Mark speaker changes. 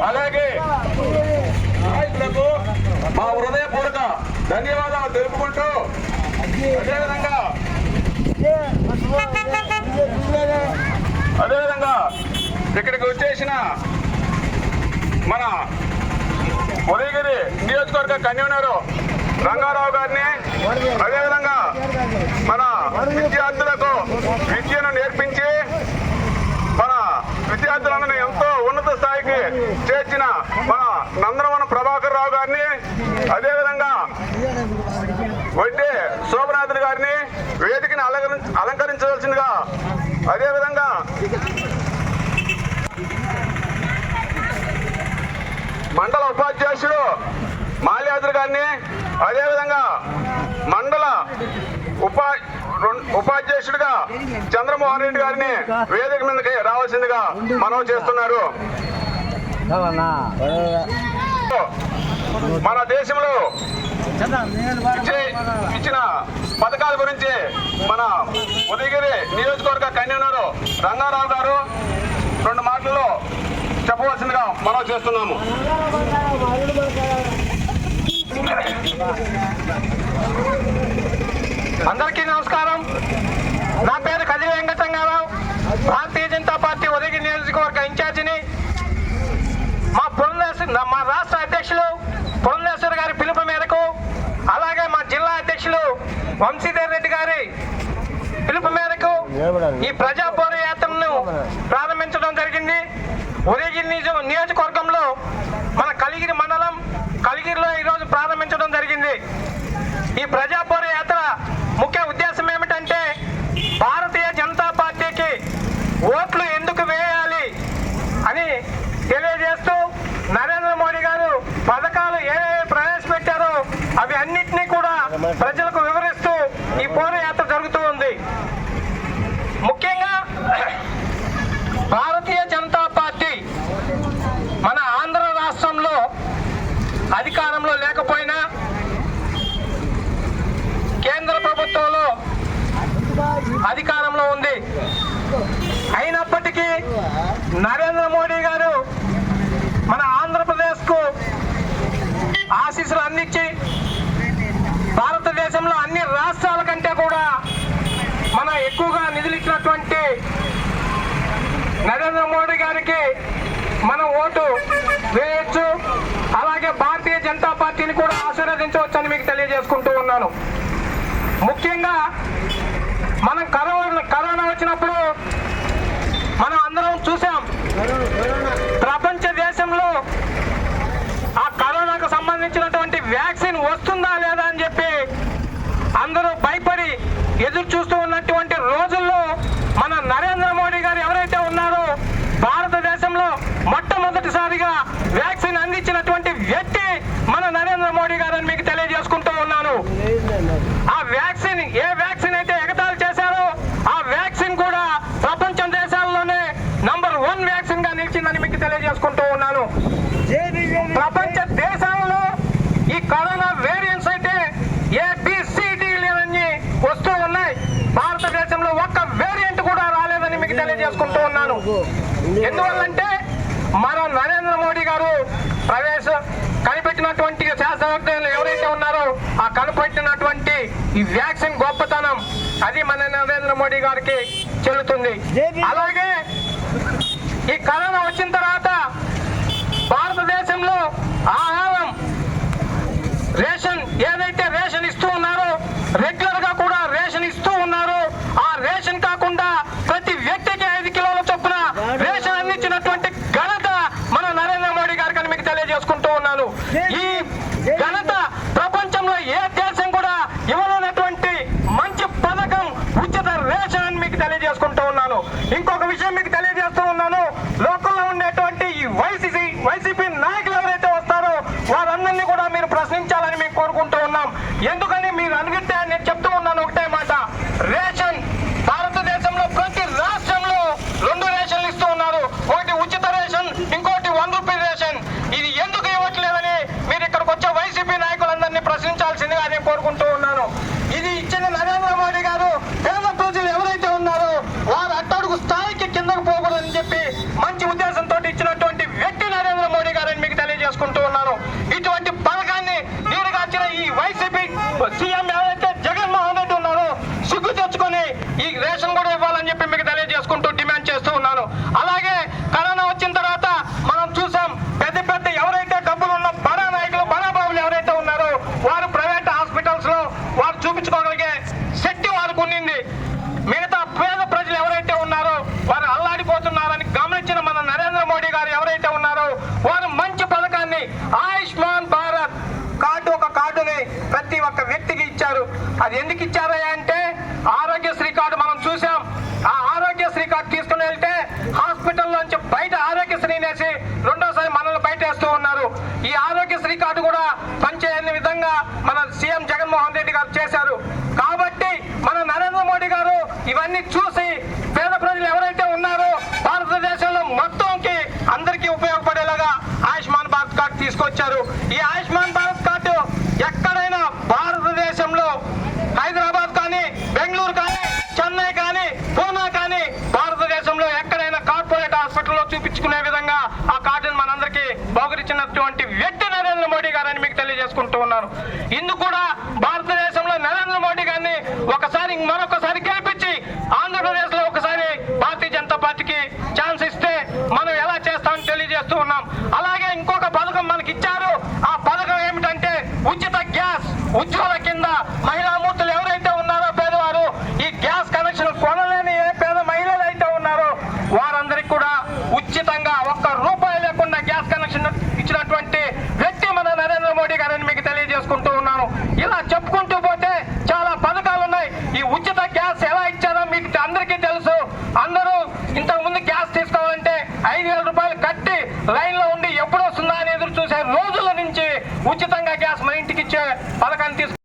Speaker 1: అలాగే నాయకులకు మా హృదయపూర్వక ధన్యవాదాలు తెలుపుకుంటూ అదేవిధంగా ఇక్కడికి వచ్చేసిన మన ఉదయగిరి నియోజకవర్గ కన్వీనరు రంగారావు గారిని, అదేవిధంగా మన విద్యార్థులకు విద్యను నేర్పించి మన విద్యార్థులను ఎంతో ఉన్నత స్థాయికి చేర్చిన మన నందనవన ప్రభాకర్ రావు గారిని, అదేవిధంగా వడ్డే శోభనాథుడి గారిని వేదికని అలంకరించవలసిందిగా, అదేవిధంగా మండల ఉపాధ్యక్షుడు మాల్యాద్రి గారిని, అదేవిధంగా మండల ఉపాధ్యక్షుడిగా చంద్రమోహన్ రెడ్డి గారిని వేదిక మీదకి రావాల్సిందిగా మనవి చేస్తున్నారు. మన దేశంలో ఇచ్చిన పథకాల గురించి మన ఉదయగిరి నియోజకవర్గ కన్వీనరు రంగారావు గారు 2 మాటల్లో చెప్పవలసిందిగా మనవి చేస్తున్నాము.
Speaker 2: అందరికీ నమస్కారం. నా పేరు కదిరి వెంకటరంగారావు, భారతీయ జనతా పార్టీ ఉదయగిరి నియోజకవర్గ ఇన్ఛార్జిని. మా రాష్ట్ర అధ్యక్షులు పురంధేశ్వర్ గారి పిలుపు మేరకు, అలాగే మా జిల్లా అధ్యక్షులు వంశీధర్ రెడ్డి గారి పిలుపు మేరకు ఈ ప్రజా పోరాటంను ప్రారంభించడం జరిగింది. ఉదయగిరి నియోజకవర్గంలో మన కలిగిరి మండలం కలిగిరిలో ఈరోజు ప్రారంభించడం జరిగింది. ఈ ప్రజా పోరాట ముఖ్య ఉద్దేశం ఏమిటంటే, భారతీయ జనతా పార్టీకి ఓట్లు ఎందుకు వేయాలి అని తెలియజేస్తూ నరేంద్ర మోడీ గారు పథకాలు ఏవేవి ప్రవేశపెట్టారో అవి అన్నింటినీ కూడా ప్రజలకు వివరిస్తూ ఈ పోరాట జరుగుతూ ఉంది. ముఖ్యంగా భారతీయ జనతా పార్టీ మన ఆంధ్ర రాష్ట్రంలో అధికారంలో లేకపోయినా కేంద్ర ప్రభుత్వంలో అధికారంలో ఉంది. అయినప్పటికీ నరేంద్ర మోడీ గారు మన ఆంధ్రప్రదేశ్కు ఆశీస్సులు అందించి భారతదేశంలో అన్ని రాష్ట్రాల కంటే కూడా మన ఎక్కువగా నిధులు ఇచ్చినటువంటి నరేంద్ర మోడీ గారికి మన ఓటు వేయచ్చు. అలాగే భారతీయ జనతా పార్టీని కూడా ఆశీర్వదించవచ్చని మీకు తెలియజేసుకుంటూ ఉన్నాను. ముఖ్యంగా మనం కరోనా వచ్చినప్పుడు మనం అందరం చూసాం. ప్రపంచ దేశంలో ఆ కరోనాకు సంబంధించినటువంటి వ్యాక్సిన్ వస్తుందా లేదా అని చెప్పి అందరూ భయపడి ఎదురు చూస్తూ ఉన్నటువంటి రోజుల్లో మన నరేంద్ర మోడీ గారు ఎవరైతే ఉన్నారో భారతదేశంలో మొట్టమొదటిసారిగా వ్యాక్సిన్ అందించినటువంటి వ్యక్తి మన నరేంద్ర మోడీ గారు అని మీకు తెలియజేసుకుంటూ ఉన్నాను. ఆ వ్యాక్సిన్ ఏ వ్యాక్సిన్ అయితే ఎగతాళి చేశారో ఆ వ్యాక్సిన్ కూడా ప్రపంచ దేశాల్లోనే నంబర్ 1 వ్యాక్సిన్ గా నిలిచిందని మీకు తెలియజేసుకుంటూ ఉన్నాను. ప్రపంచ దేశాలలో ఈ కరోనా వేరియంట్స్ అయితే ABCD లేదని వస్తూ ఉన్నాయి. భారతదేశంలో ఒక్క వేరియంట్ కూడా రాలేదని మీకు తెలియజేసుకుంటూ ఉన్నాను. ఎందువల్లంటే మన నరేంద్ర మోడీ గారు కనిపెట్టినటువంటి శాస్త్రవేత్తలు ఎవరైతే ఉన్నారో ఆ కనిపెట్టినటువంటి ఈ వ్యాక్సిన్ గొప్పతనం అది మన నరేంద్ర మోడీ గారికి చెల్లుతుంది. అలాగే ఈ కరోనా వచ్చిన తర్వాత భారతదేశంలో ఆహారం రేషన్ ఏదైతే రేషన్ ఇస్తూ ఉన్నారో రెగ్యులర్ గా కూడా రేషన్ ఇస్తూ ఉన్నారు. ఆ రేషన్ కాకుండా ప్రతి వ్యక్తికి 5 కిలోల చొప్పున రేషన్ అందించినటువంటి ఘనత మన నరేంద్ర మోడీ గారికి అని మీకు తెలియజేసుకుంటూ ఉన్నాను. ఈ ఘనత ప్రపంచంలో ఏ దేశం కూడా ఇవ్వలేనటువంటి మంచి పథకం ఉచిత రేషన్ అని మీకు తెలియజేసుకుంటూ ఉన్నాను. ఇంకొక విషయం మీకు తెలియజేస్తూ ఉన్నాను. లోకల్లో ఉండేటువంటి ఈ వైసీపీ నాయకులు ఎవరైతే వస్తారో వారందరినీ కూడా మీరు ప్రశ్నించాలని మేము కోరుకుంటూ ఉన్నాం. ఎందుకని మీరు అనుకుంటే నేను చెప్తూ ఉన్నాను ఒకటే మాట, రేషన్ భారతదేశంలో ప్రతి రాష్ట్రంలో 2 రేషన్లు ఇస్తూ ఉన్నారు. ఒకటి ఉచిత రేషన్, ఇంకోటి 1 రూపీ రేషన్. ఇది ఎందుకు ఇవ్వట్లేదని మీరు అది ఎందుకు ఇచ్చారయ్యా అంటే ఆరోగ్యశ్రీ కార్డు మనం చూసాం. ఆ ఆరోగ్యశ్రీ కార్డు తీసుకుని వెళ్తే హాస్పిటల్లోంచి బయట ఆరోగ్యశ్రీ వేసి రెండోసారి మనల్ని బయటేస్తూ ఉన్నారు. ఈ ఆరోగ్యశ్రీ కార్డు కూడా పనిచేయని విధంగా మన సీఎం జగన్మోహన్ రెడ్డి గారు చేశారు. కాబట్టి మన నరేంద్ర మోడీ గారు ఇవన్నీ చూసి పేద ప్రజలు ఎవరైతే ఉన్నారో భారతదేశంలో మొత్తంకి అందరికీ ఉపయోగపడేలాగా ఆయుష్మాన్ భారత్ కార్డు తీసుకొచ్చారు. ఈ ఆయుష్మాన్ భారత్ కార్డు ఎక్కడైనా భారతదేశంలో హైదరాబాద్ కానీ, బెంగళూరు కానీ, చెన్నై కానీ, పూనా కానీ భారతదేశంలో ఎక్కడైనా కార్పొరేట్ హాస్పిటల్లో చూపించుకునే విధంగా ఆ కార్డును మనందరికీ బహుకరించినటువంటి వ్యక్తి నరేంద్ర మోడీ గారని మీకు తెలియజేసుకుంటూ ఉన్నాను. ఇందుకు కూడా భారతదేశంలో నరేంద్ర మోడీ గారిని ఒకసారి మరొకసారి గెలిపించి ఆంధ్రప్రదేశ్ లో ఒకసారి భారతీయ జనతా పార్టీకి ఛాన్స్ ఇస్తే మనం ఎలా చేస్తామని తెలియజేస్తూ ఉన్నాం. అలాగే ఇంకొక పథకం మనకి ఇచ్చారు. ఆ పథకం ఏమిటంటే ఉచిత గ్యాస్. ఉజ్వల కింద మహిళామూర్తులు ఎవరైతే ఉన్నారో పేదవారు ఈ గ్యాస్ కనెక్షన్ కొనలేని ఏ పేద మహిళలు అయితే ఉన్నారో వారందరికీ కూడా ఉచితంగా ₹1 లేకుండా గ్యాస్ కనెక్షన్ ఇచ్చినటువంటి వ్యక్తి మన నరేంద్ర మోడీ గారని మీకు తెలియజేసుకుంటూ ఉన్నాను. ఇలా చెప్పుకుంటూ పోతే చాలా పథకాలు ఉన్నాయి. ఈ ఉచిత గ్యాస్ ఎలా ఇచ్చారో మీకు అందరికీ తెలుసు. అందరూ ఇంతకు ముందు గ్యాస్ తీసుకోవాలంటే ₹5,000 కట్టి లైన్